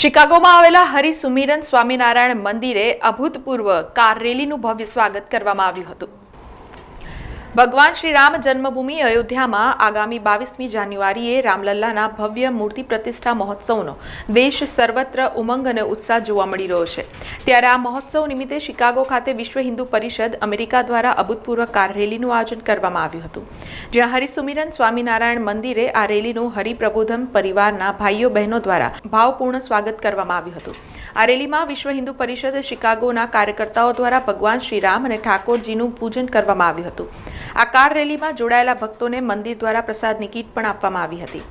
શિકાગોમાં આવેલા હરિ સુમિરન સ્વામિનારાયણ મંદિરે અભૂતપૂર્વ કાર રેલીનું ભવ્ય સ્વાગત કરવામાં આવ્યું હતું। ભગવાન શ્રી રામ જન્મભૂમિ અયોધ્યામાં આગામી 22મી જાન્યુઆરીએ રામલલ્લાના ભવ્ય મૂર્તિ પ્રતિષ્ઠા મહોત્સવનો દેશ સર્વત્ર ઉમંગ અને ઉત્સાહ જોવા મળી રહ્યો છે। ત્યારે આ મહોત્સવ નિમિત્તે શિકાગો ખાતે વિશ્વ હિન્દુ પરિષદ અમેરિકા દ્વારા અભૂતપૂર્વ કાર રેલીનું આયોજન કરવામાં આવ્યું હતું, જ્યાં હરિ સુમિરન સ્વામિનારાયણ મંદિરે આ રેલીનું હરિપ્રબોધમ પરિવારના ભાઈઓ બહેનો દ્વારા ભાવપૂર્ણ સ્વાગત કરવામાં આવ્યું હતું। આ રેલીમાં વિશ્વ હિન્દુ પરિષદ શિકાગોના કાર્યકર્તાઓ દ્વારા ભગવાન શ્રી રામ અને ઠાકોરજીનું પૂજન કરવામાં આવ્યું હતું। આ કાર રેલીમાં જોડાયેલા ભક્તોને મંદિર દ્વારા પ્રસાદની કીટ પણ આપવામાં આવી હતી।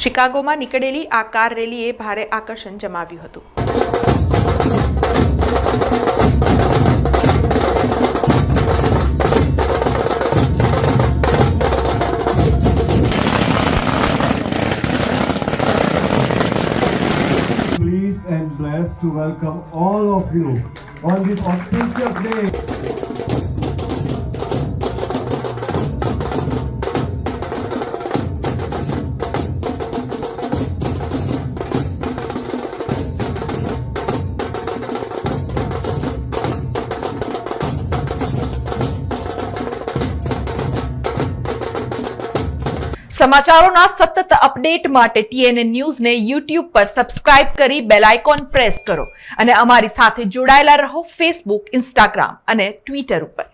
શિકાગોમાં નીકળેલી આ કાર રેલીએ ભારે આકર્ષણ જમાવ્યું હતું। Pleased and blessed to welcome all of you on this auspicious day. સમાચારોના સતત અપડેટ માટે TNN ન્યૂઝને YouTube પર સબસ્ક્રાઇબ કરી બેલ આઇકોન પ્રેસ કરો અને અમારી સાથે જોડાયેલા રહો Facebook, Instagram અને Twitter ઉપર।